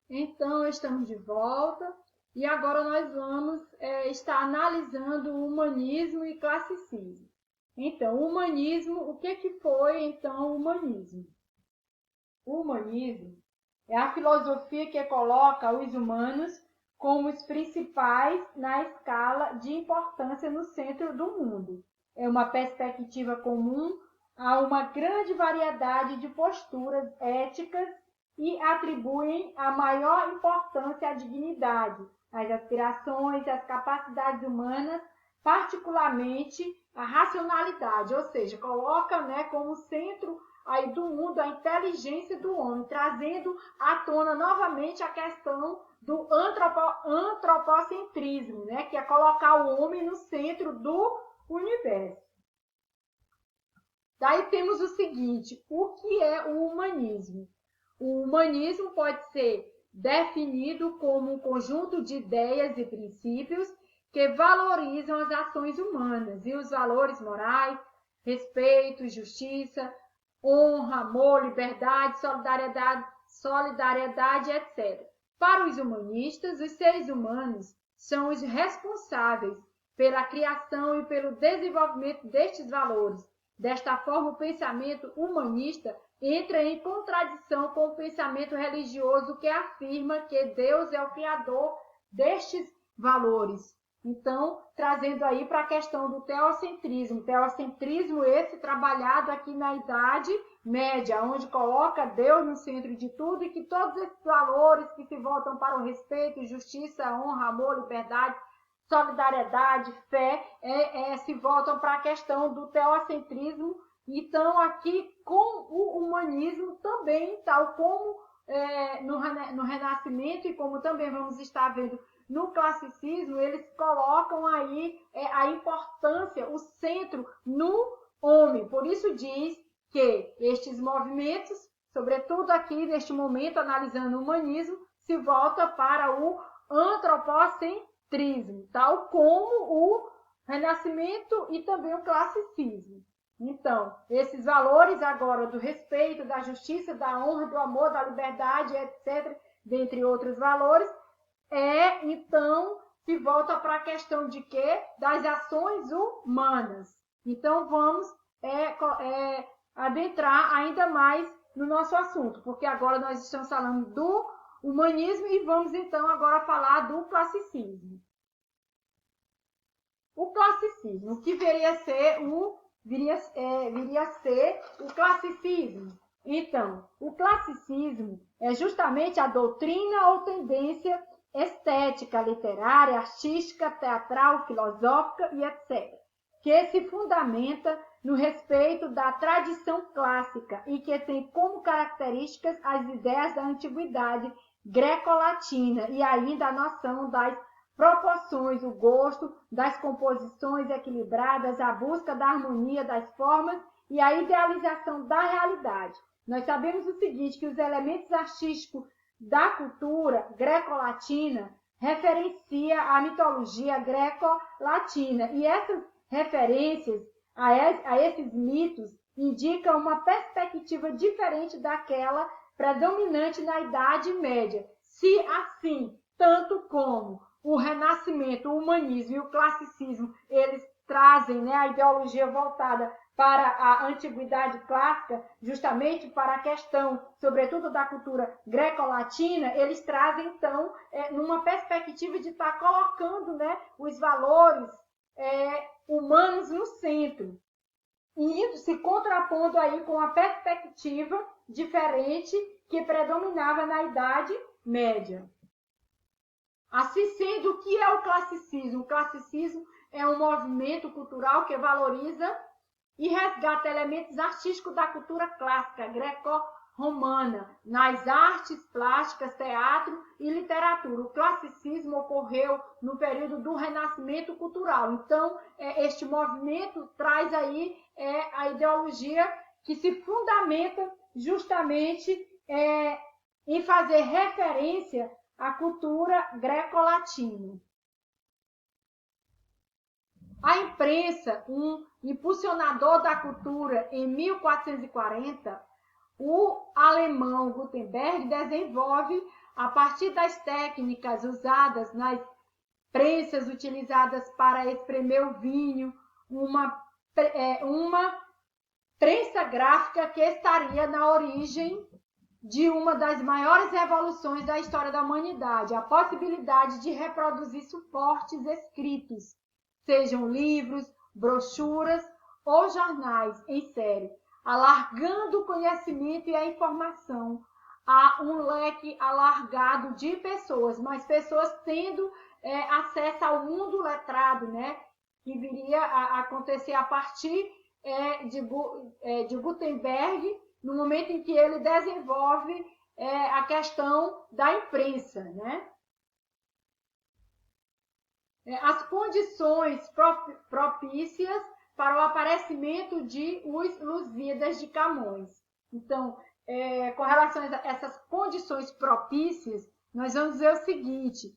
Então, estamos de volta e agora nós vamos estar analisando o humanismo e classicismo. Então, o humanismo, o que foi então o humanismo? O humanismo é a filosofia que coloca os humanos como os principais na escala de importância no centro do mundo. É uma perspectiva comum a uma grande variedade de posturas éticas e atribuem a maior importância à dignidade, às aspirações e às capacidades humanas, particularmente à racionalidade, ou seja, coloca, como centro aí do mundo a inteligência do homem, trazendo à tona novamente a questão do antropocentrismo, que é colocar o homem no centro do universo. Daí temos o seguinte: o que é o humanismo? O humanismo pode ser definido como um conjunto de ideias e princípios que valorizam as ações humanas e os valores morais, respeito, justiça, honra, amor, liberdade, solidariedade, etc. Para os humanistas, os seres humanos são os responsáveis pela criação e pelo desenvolvimento destes valores. Desta forma, o pensamento humanista entra em contradição com o pensamento religioso que afirma que Deus é o criador destes valores. Então, trazendo aí para a questão do teocentrismo. Teocentrismo esse trabalhado aqui na Idade Média, onde coloca Deus no centro de tudo e que todos esses valores que se voltam para o respeito, justiça, honra, amor, liberdade, solidariedade, fé, se voltam para a questão do teocentrismo. Então, aqui com o humanismo também, tal como no Renascimento e como também vamos estar vendo no classicismo, eles colocam aí a importância, o centro no homem. Por isso diz que estes movimentos, sobretudo aqui neste momento, analisando o humanismo, se volta para o antropocentrismo, tal como o Renascimento e também o classicismo. Então, esses valores agora do respeito, da justiça, da honra, do amor, da liberdade, etc., dentre outros valores, então, se volta para a questão de quê? Das ações humanas. Então, vamos adentrar ainda mais no nosso assunto, porque agora nós estamos falando do humanismo e vamos então agora falar do classicismo. O classicismo, o que viria a ser o classicismo. Então, o classicismo é justamente a doutrina ou tendência estética, literária, artística, teatral, filosófica e etc., que se fundamenta no respeito da tradição clássica e que tem como características as ideias da antiguidade greco-latina e ainda a noção das proporções, o gosto das composições equilibradas, a busca da harmonia das formas e a idealização da realidade. Nós sabemos o seguinte, que os elementos artísticos da cultura greco-latina referencia a mitologia greco-latina e essas referências a esses mitos indicam uma perspectiva diferente daquela predominante na Idade Média. Se assim, tanto como o Renascimento, o humanismo e o classicismo, eles trazem a ideologia voltada para a antiguidade clássica, justamente para a questão, sobretudo, da cultura greco-latina, eles trazem, então, numa perspectiva de estar colocando os valores humanos no centro. E se contrapondo aí com a perspectiva diferente que predominava na Idade Média. Assim sendo, o que é o classicismo? O classicismo é um movimento cultural que valoriza e resgata elementos artísticos da cultura clássica greco-romana, nas artes plásticas, teatro e literatura. O classicismo ocorreu no período do Renascimento cultural. Então, este movimento traz aí a ideologia que se fundamenta justamente em fazer referência à cultura greco-latina. A imprensa, um impulsionador da cultura em 1440, o alemão Gutenberg desenvolve, a partir das técnicas usadas nas prensas utilizadas para espremer o vinho, uma prensa gráfica que estaria na origem de uma das maiores revoluções da história da humanidade, a possibilidade de reproduzir suportes escritos, sejam livros, brochuras ou jornais em série, alargando o conhecimento e a informação a um leque alargado de pessoas, mas pessoas tendo acesso ao mundo letrado, né, que viria a acontecer a partir de Gutenberg, no momento em que ele desenvolve a questão da imprensa, né? As condições propícias para o aparecimento de Os Lusíadas de Camões. Então, com relação a essas condições propícias, nós vamos dizer o seguinte,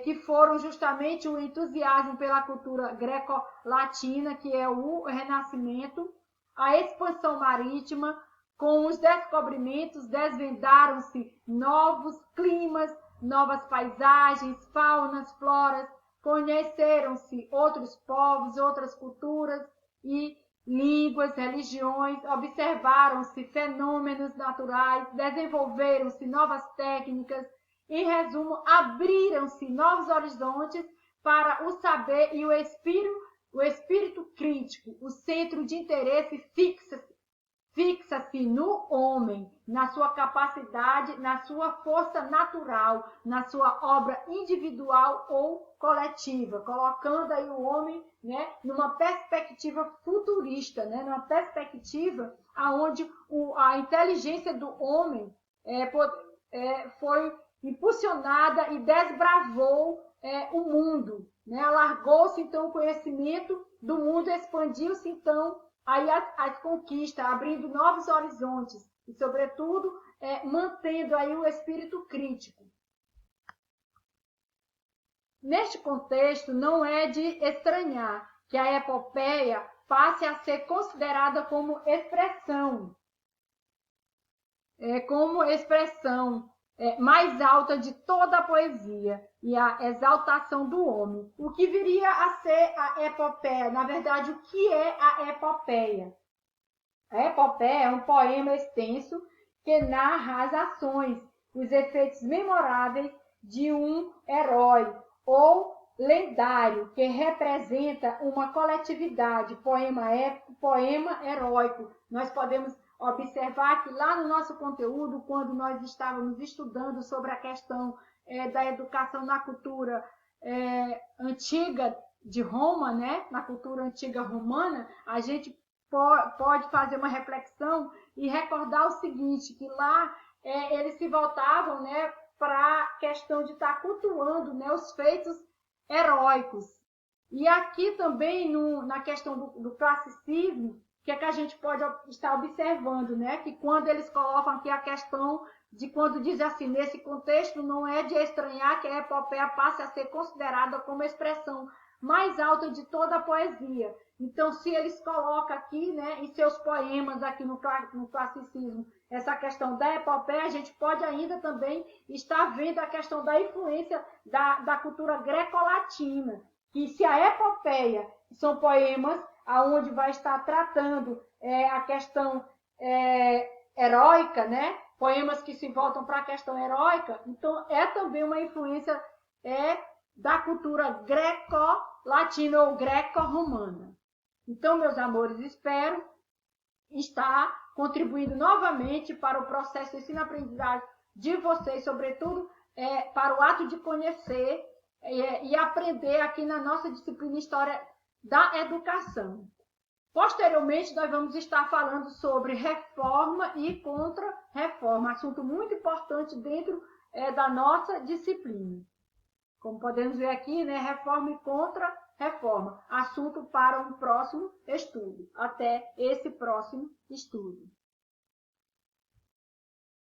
que foram justamente o entusiasmo pela cultura greco-latina, que é o Renascimento, a expansão marítima. Com os descobrimentos, desvendaram-se novos climas, novas paisagens, faunas, floras, conheceram-se outros povos, outras culturas e línguas, religiões, observaram-se fenômenos naturais, desenvolveram-se novas técnicas, em resumo, abriram-se novos horizontes para o saber e o espírito crítico, o centro de interesse fixa-se no homem, na sua capacidade, na sua força natural, na sua obra individual ou coletiva, colocando aí o homem, né, numa perspectiva futurista, né, numa perspectiva onde a inteligência do homem foi impulsionada e desbravou o mundo, né, alargou-se então o conhecimento do mundo, expandiu-se então aí as conquistas, abrindo novos horizontes e, sobretudo, mantendo aí o espírito crítico. Neste contexto, não é de estranhar que a epopeia passe a ser considerada como expressão mais alta de toda a poesia e a exaltação do homem. O que viria a ser a epopeia? Na verdade, o que é a epopeia? A epopeia é um poema extenso que narra as ações, os efeitos memoráveis de um herói ou lendário que representa uma coletividade, poema épico, poema heróico. Nós podemos observar que lá no nosso conteúdo, quando nós estávamos estudando sobre a questão da educação na cultura antiga de Roma, né? Na cultura antiga romana, a gente pode fazer uma reflexão e recordar o seguinte, que lá eles se voltavam, né, para a questão de estar cultuando, né, os feitos heróicos. E aqui também, na questão do classicismo, que é que a gente pode estar observando, né? Que quando eles colocam aqui a questão de quando diz assim, nesse contexto, não é de estranhar que a epopeia passe a ser considerada como a expressão mais alta de toda a poesia. Então, se eles colocam aqui, né, em seus poemas, aqui no classicismo, essa questão da epopeia, a gente pode ainda também estar vendo a questão da influência da cultura greco-latina, que se a epopeia são poemas onde vai estar tratando a questão heróica, né? Poemas que se voltam para a questão heróica, então é também uma influência da cultura greco-latina ou greco-romana. Então, meus amores, espero estar contribuindo novamente para o processo de ensino-aprendizagem de vocês, sobretudo para o ato de conhecer e aprender aqui na nossa disciplina História da Educação. Posteriormente, nós vamos estar falando sobre reforma e contra-reforma, assunto muito importante dentro da nossa disciplina. Como podemos ver aqui, né, reforma e contra-reforma, assunto para um próximo estudo. Até esse próximo estudo.